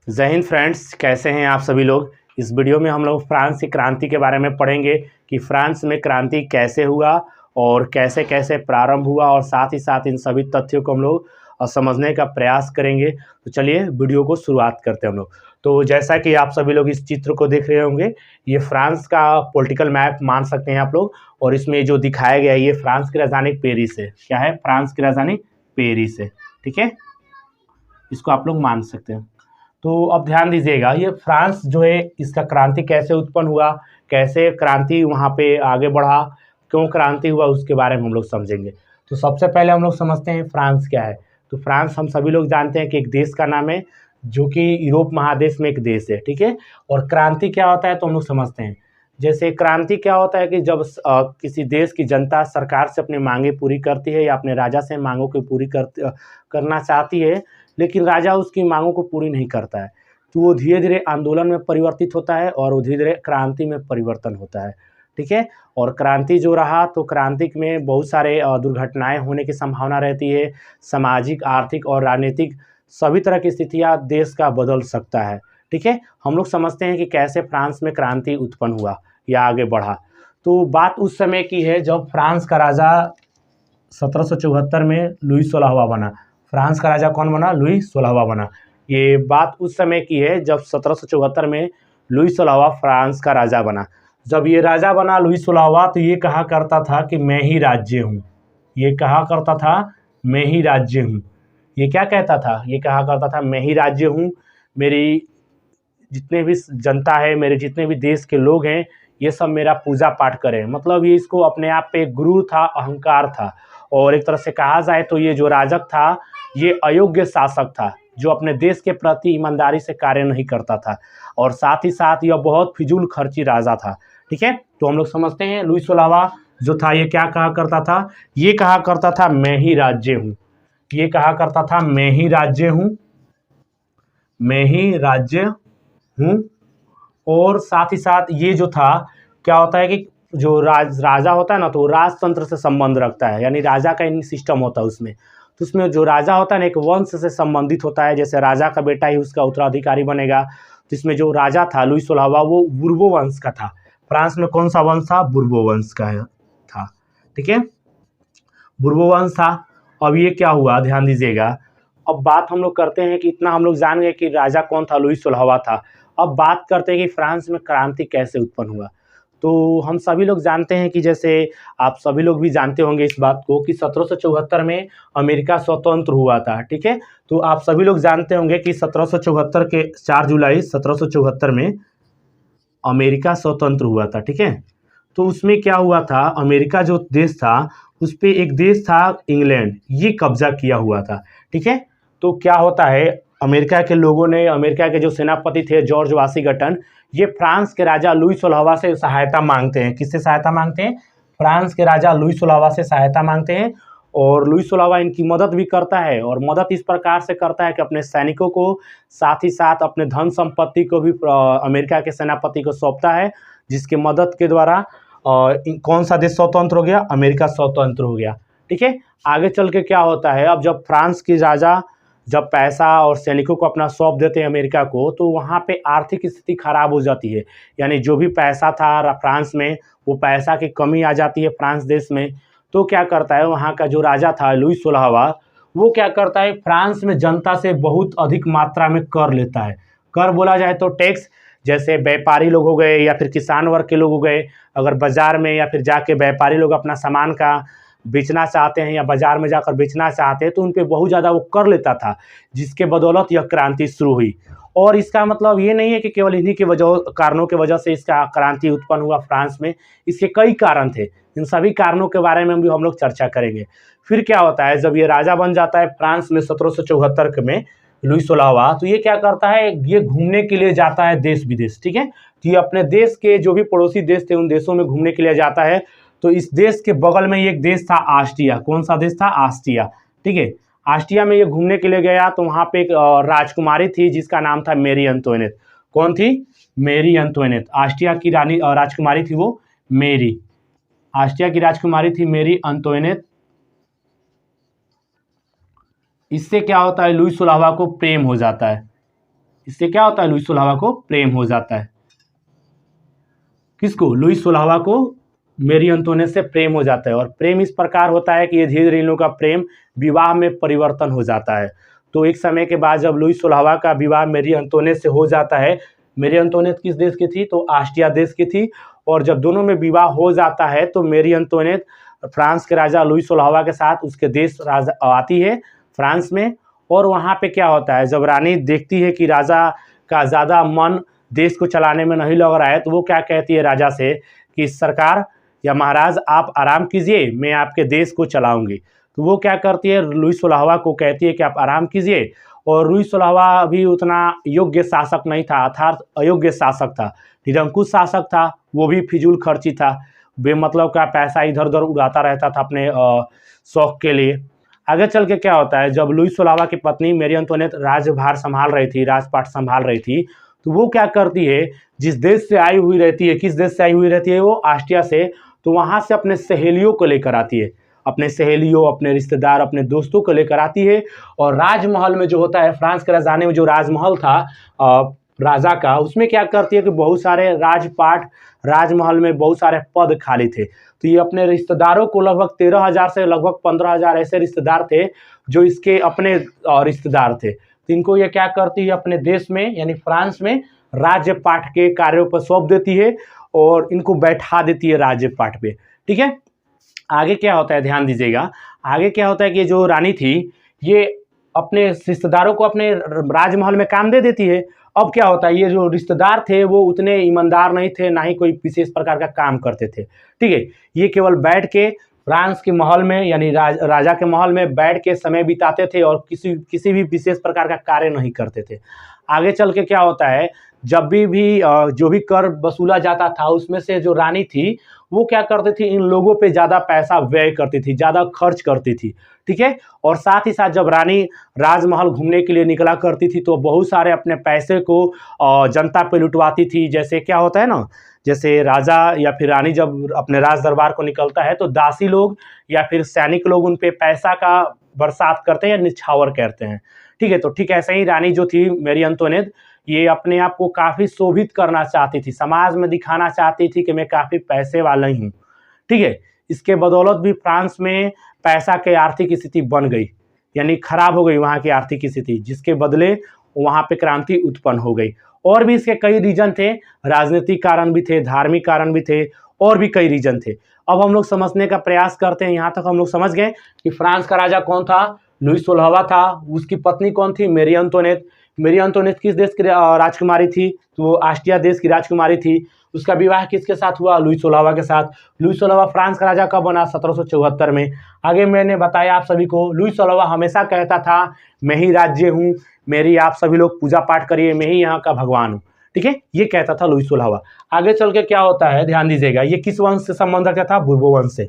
जय हिंद फ्रेंड्स, कैसे हैं आप सभी लोग। इस वीडियो में हम लोग फ्रांस की क्रांति के बारे में पढ़ेंगे कि फ्रांस में क्रांति कैसे हुआ और कैसे कैसे प्रारंभ हुआ, और साथ ही साथ इन सभी तथ्यों को हम लोग समझने का प्रयास करेंगे। तो चलिए वीडियो को शुरुआत करते हैं हम लोग। तो जैसा कि आप सभी लोग इस चित्र को देख रहे होंगे, ये फ्रांस का पॉलिटिकल मैप मान सकते हैं आप लोग। और इसमें जो दिखाया गया है ये फ्रांस की राजधानी पेरिस है। क्या है? फ्रांस की राजधानी पेरिस है। ठीक है, इसको आप लोग मान सकते हैं। तो अब ध्यान दीजिएगा, ये फ्रांस जो है इसका क्रांति कैसे उत्पन्न हुआ, कैसे क्रांति वहाँ पे आगे बढ़ा, क्यों क्रांति हुआ, उसके बारे में हम लोग समझेंगे। तो सबसे पहले हम लोग समझते हैं फ्रांस क्या है। तो फ्रांस हम सभी लोग जानते हैं कि एक देश का नाम है जो कि यूरोप महादेश में एक देश है। ठीक है, और क्रांति क्या होता है तो हम लोग समझते हैं। जैसे क्रांति क्या होता है कि जब किसी देश की जनता सरकार से अपनी मांगे पूरी करती है या अपने राजा से मांगों को पूरी करना चाहती है, लेकिन राजा उसकी मांगों को पूरी नहीं करता है, तो वो धीरे धीरे आंदोलन में परिवर्तित होता है और वो धीरे धीरे क्रांति में परिवर्तन होता है। ठीक है, और क्रांति जो रहा तो क्रांति में बहुत सारे दुर्घटनाएं होने की संभावना रहती है। सामाजिक, आर्थिक और राजनीतिक सभी तरह की स्थितियां देश का बदल सकता है। ठीक है, हम लोग समझते हैं कि कैसे फ्रांस में क्रांति उत्पन्न हुआ या आगे बढ़ा। तो बात उस समय की है जब फ्रांस का राजा 1774 में लुई 16वां बना। फ्रांस का राजा कौन बना? लुई 16वां बना। ये बात उस समय की है जब 1774 में लुई 16वां फ्रांस का राजा बना। जब ये राजा बना लुई 16वां, तो ये कहा करता था कि मैं ही राज्य हूँ। ये कहा करता था मैं ही राज्य हूँ। ये क्या कहता था? ये कहा करता था मैं ही राज्य हूँ। मेरी जितने भी जनता है, मेरे जितने भी देश के लोग हैं, ये सब मेरा पूजा पाठ करें। मतलब ये इसको अपने आप पे गुरु था, अहंकार था। और एक तरह से कहा जाए तो ये जो राजक था ये अयोग्य शासक था, जो अपने देश के प्रति ईमानदारी से कार्य नहीं करता था, और साथ ही साथ यह बहुत फिजूल खर्ची राजा था। ठीक है, तो हम लोग समझते हैं लुई 16वां जो था ये क्या कहा करता था? ये कहा करता था मैं ही राज्य हूँ। ये कहा करता था मैं ही राज्य हूँ, मैं ही राज्य हूँ। और साथ ही साथ ये जो था, क्या होता है कि जो राजा होता है ना, तो राजतंत्र से संबंध रखता है, यानी राजा का इन सिस्टम होता है उसमें। तो उसमें जो राजा होता है ना, एक वंश से संबंधित होता है। जैसे राजा का बेटा ही उसका उत्तराधिकारी बनेगा। तो इसमें जो राजा था लुई 16वां, वो बुर्बो वंश का था। फ्रांस में कौन सा वंश था? बुर्बो वंश का था। ठीक है, बुर्बो वंश था। अब ये क्या हुआ, ध्यान दीजिएगा। अब बात हम लोग करते हैं कि इतना हम लोग जान गए कि राजा कौन था, लुई 16वां था। अब बात करते हैं कि फ्रांस में क्रांति कैसे उत्पन्न हुआ। तो हम सभी लोग जानते हैं कि जैसे आप सभी लोग भी जानते होंगे इस बात को कि 1774 में अमेरिका स्वतंत्र हुआ था। ठीक है, तो आप सभी लोग जानते होंगे कि 1774 के 4 जुलाई 1774 में अमेरिका स्वतंत्र हुआ था। ठीक है, तो उसमें क्या हुआ था, अमेरिका जो देश था उस पे एक देश था इंग्लैंड, ये कब्जा किया हुआ था। ठीक है, तो क्या होता है, अमेरिका के लोगों ने, अमेरिका के जो सेनापति थे जॉर्ज वाशिंगटन, ये फ्रांस के राजा लुई 16वां से सहायता मांगते हैं। किससे सहायता मांगते हैं? फ्रांस के राजा लुई 16वां से सहायता मांगते हैं। और लुई 16वां इनकी मदद भी करता है, और मदद इस प्रकार से करता है कि अपने सैनिकों को, साथ ही साथ अपने धन संपत्ति को भी अमेरिका के सेनापति को सौंपता है, जिसकी मदद के द्वारा कौन सा देश स्वतंत्र हो गया? अमेरिका स्वतंत्र हो गया। ठीक है, आगे चल के क्या होता है, अब जब फ्रांस की राजा जब पैसा और सैनिकों को अपना सौंप देते हैं अमेरिका को, तो वहाँ पे आर्थिक स्थिति खराब हो जाती है। यानी जो भी पैसा था फ्रांस में, वो पैसा की कमी आ जाती है फ्रांस देश में। तो क्या करता है वहाँ का जो राजा था लुई 16वां, वो क्या करता है, फ्रांस में जनता से बहुत अधिक मात्रा में कर लेता है। कर बोला जाए तो टैक्स। जैसे व्यापारी लोग हो गए या फिर किसान वर्ग के लोग हो गए, अगर बाजार में या फिर जाके व्यापारी लोग अपना सामान का बेचना चाहते हैं या बाजार में जाकर बेचना चाहते हैं, तो उन पे बहुत ज़्यादा वो कर लेता था, जिसके बदौलत यह क्रांति शुरू हुई। और इसका मतलब ये नहीं है कि केवल इन्हीं के कारणों की वजह से इसका क्रांति उत्पन्न हुआ फ्रांस में। इसके कई कारण थे, इन सभी कारणों के बारे में भी हम लोग चर्चा करेंगे। फिर क्या होता है, जब ये राजा बन जाता है फ्रांस में 1774 में लुई 16वां, तो ये क्या करता है, ये घूमने के लिए जाता है देश विदेश। ठीक है, तो ये अपने देश के जो भी पड़ोसी देश थे उन देशों में घूमने के लिए जाता है। तो इस देश के बगल में एक देश था ऑस्ट्रिया। कौन सा देश था? ऑस्ट्रिया। ठीक है, ऑस्ट्रिया में ये घूमने के लिए गया, तो वहाँ पे एक राजकुमारी थी जिसका नाम था मेरी अंतोइनेट। कौन थी? मेरी अंतोइनेट। ऑस्ट्रिया की रानी राजकुमारी थी वो मेरी। ऑस्ट्रिया की राजकुमारी थी मेरी अंतोइनेट। इससे क्या होता है, लुई 16वां को प्रेम हो जाता है। इससे क्या होता है, लुई सोलहवां को प्रेम हो जाता है। किसको, लुई सोलहवां को मेरी अंतोनेट से प्रेम हो जाता है। और प्रेम इस प्रकार होता है कि ये धीरे धीरे इन लोगों का प्रेम विवाह में परिवर्तन हो जाता है। तो एक समय के बाद जब लुई सोलहवां का विवाह मेरी अंतोनेट से हो जाता है, मेरी अंतोनेट किस देश की थी, तो ऑस्ट्रिया देश की थी। और जब दोनों में विवाह हो जाता है तो मेरी अंतोनेट फ्रांस के राजा लुई सोलहवां के साथ उसके देश राजा आती है फ्रांस में। और वहाँ पे क्या होता है, जब रानी देखती है कि राजा का ज़्यादा मन देश को चलाने में नहीं लग रहा है, तो वो क्या कहती है राजा से कि सरकार या महाराज आप आराम कीजिए, मैं आपके देश को चलाऊंगी। तो वो क्या करती है, लुई सोलहवां को कहती है कि आप आराम कीजिए। और लुई सोलहवां भी उतना योग्य शासक नहीं था, अर्थात अयोग्य शासक था, निरंकुश शासक था। वो भी फिजूल खर्ची था, बेमतलब का पैसा इधर उधर उड़ाता रहता था अपने शौक के लिए। आगे चल के क्या होता है, जब लुई सोलहवां की पत्नी मेरी अंतोनेट राजभार संभाल रही थी, राजपाट संभाल रही थी, तो वो क्या करती है, जिस देश से आई हुई रहती है, किस देश से आई हुई रहती है, वो ऑस्ट्रिया से, तो वहाँ से अपने सहेलियों को लेकर आती है, अपने सहेलियों, अपने रिश्तेदार, अपने दोस्तों को लेकर आती है। और राजमहल में जो होता है, फ्रांस के राजधानी में जो राजमहल था राजा का, उसमें क्या करती है कि बहुत सारे राजपाट, राजमहल में बहुत सारे पद खाली थे। तो ये अपने रिश्तेदारों को, लगभग 13,000 से लगभग 15,000 ऐसे रिश्तेदार थे जो इसके अपने रिश्तेदार थे। तो इनको ये क्या करती है, अपने देश में यानी फ्रांस में राज्यपाट के कार्यों पर सौंप देती है और इनको बैठा देती है राज्यपाट पे। ठीक है, आगे क्या होता है ध्यान दीजिएगा। आगे क्या होता है कि जो रानी थी ये अपने रिश्तेदारों को अपने राजमहल में काम दे देती है। अब क्या होता है, ये जो रिश्तेदार थे वो उतने ईमानदार नहीं थे, ना ही कोई विशेष प्रकार का काम करते थे। ठीक है, ये केवल बैठ के फ्रांस के महल में यानी राजा के महल में बैठ के समय बिताते थे और किसी भी विशेष प्रकार का कार्य नहीं करते थे। आगे चल के क्या होता है, जब भी जो भी कर वसूला जाता था, उसमें से जो रानी थी वो क्या करती थी, इन लोगों पे ज़्यादा पैसा व्यय करती थी, ज़्यादा खर्च करती थी। ठीक है, और साथ ही साथ जब रानी राजमहल घूमने के लिए निकला करती थी तो बहुत सारे अपने पैसे को जनता पे लुटवाती थी। जैसे क्या होता है ना, जैसे राजा या फिर रानी जब अपने राज दरबार को निकलता है तो दासी लोग या फिर सैनिक लोग उन पे पैसा का बरसात करते हैं या निछावर करते हैं। ठीक है, तो ठीक ऐसे ही रानी जो थी मेरी अंतोनेट, ये अपने आप को काफ़ी शोभित करना चाहती थी, समाज में दिखाना चाहती थी कि मैं काफ़ी पैसे वाला ही हूँ। ठीक है, इसके बदौलत भी फ्रांस में पैसा की आर्थिक स्थिति बन गई, यानी खराब हो गई वहाँ की आर्थिक स्थिति, जिसके बदले वहाँ पे क्रांति उत्पन्न हो गई। और भी इसके कई रीजन थे, राजनीतिक कारण भी थे, धार्मिक कारण भी थे, और भी कई रीजन थे। अब हम लोग समझने का प्रयास करते हैं। यहाँ तक हम लोग समझ गए कि फ्रांस का राजा कौन था, लुई सोलहवां था। उसकी पत्नी कौन थी, मेरी अंतोनेट। मेरी अंतोनेट किस देश की राजकुमारी थी, तो वो ऑस्ट्रिया देश की राजकुमारी थी। उसका विवाह किसके साथ हुआ, लुई सोलहवां के साथ। लुई सोलहवां फ्रांस का राजा कब बना, 1774 में। आगे मैंने बताया आप सभी को, लुई सोलहवां हमेशा कहता था मैं ही राज्य हूँ, मेरी आप सभी लोग पूजा पाठ करिए, मैं ही यहाँ का भगवान हूँ। ठीक है, ये कहता था लुई सोलहवां। आगे चल के क्या होता है ध्यान दीजिएगा, ये किस वंश से संबंध रखता था, बूर्बो वंश से।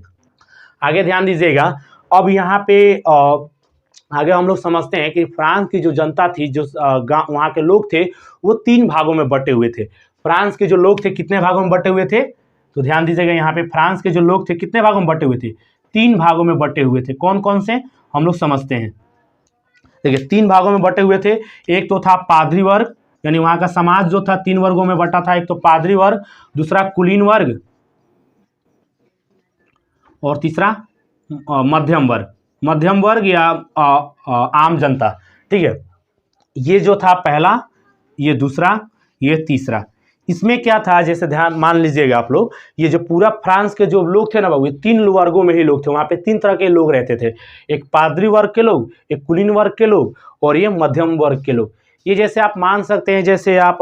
आगे ध्यान दीजिएगा। अब यहाँ पे आगे हम लोग समझते हैं कि फ्रांस की जो जनता थी, जो वहाँ के लोग थे, वो 3 भागों में बटे हुए थे। फ्रांस के जो लोग थे कितने भागों में बटे हुए थे, तो ध्यान दीजिएगा यहाँ पे फ्रांस के जो लोग थे कितने भागों में बटे हुए थे, 3 भागों में बटे हुए थे। कौन कौन से हम लोग समझते हैं। देखिए 3 भागों में बटे हुए थे। एक तो था पादरी वर्ग, यानी वहाँ का समाज जो था 3 वर्गों में बटा था। एक तो पादरी वर्ग, दूसरा कुलीन वर्ग और तीसरा मध्यम वर्ग। मध्यम वर्ग या आम जनता। ठीक है, ये जो था पहला, ये दूसरा, ये तीसरा। इसमें क्या था, जैसे ध्यान मान लीजिएगा आप लोग, ये जो पूरा फ्रांस के जो लोग थे ना बाबू, ये 3 वर्गों में ही लोग थे। वहाँ पे 3 तरह के लोग रहते थे, एक पादरी वर्ग के लोग, एक कुलीन वर्ग के लोग और ये मध्यम वर्ग के लोग। ये जैसे आप मान सकते हैं, जैसे आप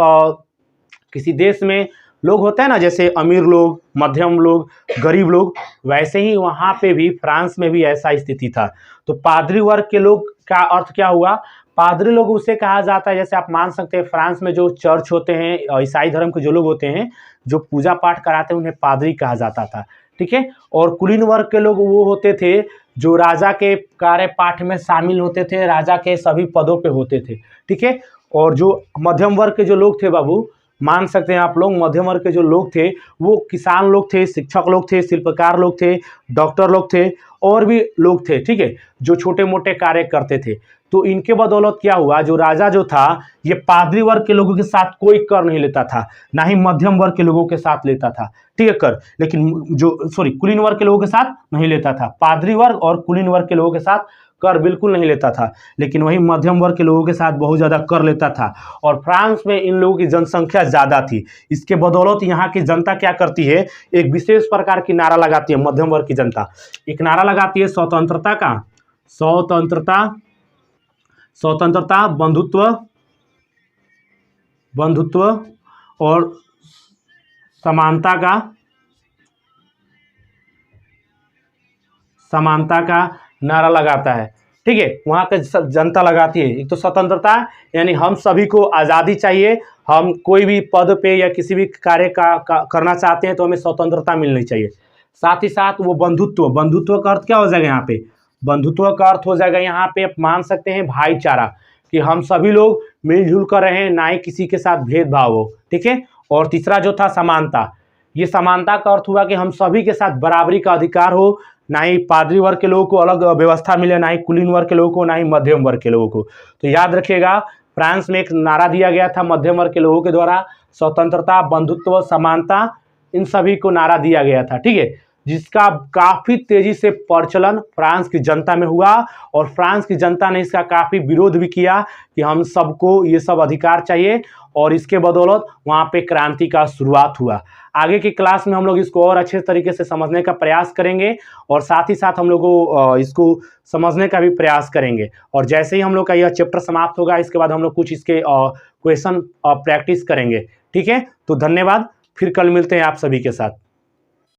किसी देश में लोग होते हैं ना, जैसे अमीर लोग, मध्यम लोग, गरीब लोग, वैसे ही वहाँ पे भी फ्रांस में भी ऐसा स्थिति था। तो पादरी वर्ग के लोग का अर्थ क्या हुआ, पादरी लोग उसे कहा जाता है, जैसे आप मान सकते हैं फ्रांस में जो चर्च होते हैं, ईसाई धर्म के जो लोग होते हैं जो पूजा पाठ कराते हैं, उन्हें पादरी कहा जाता था। ठीक है, और कुलीन वर्ग के लोग वो होते थे जो राजा के कार्यपाठ में शामिल होते थे, राजा के सभी पदों पे होते थे। ठीक है, और जो मध्यम वर्ग के जो लोग थे बाबू, मान सकते हैं आप लोग, मध्यम वर्ग के जो लोग थे वो किसान लोग थे, शिक्षक लोग थे, शिल्पकार लोग थे, डॉक्टर लोग थे और भी लोग थे, ठीक है, जो छोटे मोटे कार्य करते थे। तो इनके बदौलत क्या हुआ, जो राजा जो था ये पादरी वर्ग के लोगों के साथ कोई कर नहीं लेता था, ना ही मध्यम वर्ग के लोगों के साथ लेता था, ठीक है, कर, लेकिन कुलीन वर्ग के लोगों के साथ नहीं लेता था। पादरी वर्ग और कुलीन वर्ग के लोगों के साथ कर बिल्कुल नहीं लेता था, लेकिन वही मध्यम वर्ग के लोगों के साथ बहुत ज़्यादा कर लेता था। और फ्रांस में इन लोगों की जनसंख्या ज़्यादा थी, इसके बदौलत यहाँ की जनता क्या करती है, एक विशेष प्रकार की नारा लगाती है। मध्यम वर्ग की जनता एक नारा लगाती है स्वतंत्रता का, स्वतंत्रता, बंधुत्व और समानता का नारा लगाता है, ठीक है। वहाँ का जनता लगाती है। एक तो स्वतंत्रता यानी हम सभी को आज़ादी चाहिए, हम कोई भी पद पे या किसी भी कार्य का करना चाहते हैं तो हमें स्वतंत्रता मिलनी चाहिए। साथ ही साथ वो बंधुत्व का अर्थ क्या हो जाएगा यहाँ पे, बंधुत्व का अर्थ हो जाएगा यहाँ पे आप मान सकते हैं भाईचारा, कि हम सभी लोग मिलजुल कर रहें, ना ही किसी के साथ भेदभाव हो, ठीक है। और तीसरा जो था समानता, ये समानता का अर्थ हुआ कि हम सभी के साथ बराबरी का अधिकार हो, ना ही पादरी वर्ग के लोगों को अलग व्यवस्था मिले, ना ही कुलीन वर्ग के लोगों को, ना ही मध्यम वर्ग के लोगों को। तो याद रखिएगा, फ्रांस में एक नारा दिया गया था मध्यम वर्ग के लोगों के द्वारा, स्वतंत्रता, बंधुत्व, समानता, इन सभी को नारा दिया गया था, ठीक है, जिसका काफ़ी तेज़ी से प्रचलन फ्रांस की जनता में हुआ। और फ्रांस की जनता ने इसका काफ़ी विरोध भी किया कि हम सबको ये सब अधिकार चाहिए, और इसके बदौलत वहाँ पे क्रांति का शुरुआत हुआ। आगे की क्लास में हम लोग इसको और अच्छे तरीके से समझने का प्रयास करेंगे, और साथ ही साथ हम लोग को इसको समझने का भी प्रयास करेंगे। और जैसे ही हम लोग का यह चैप्टर समाप्त होगा, इसके बाद हम लोग कुछ इसके क्वेश्चन प्रैक्टिस करेंगे, ठीक है। तो धन्यवाद, फिर कल मिलते हैं आप सभी के साथ।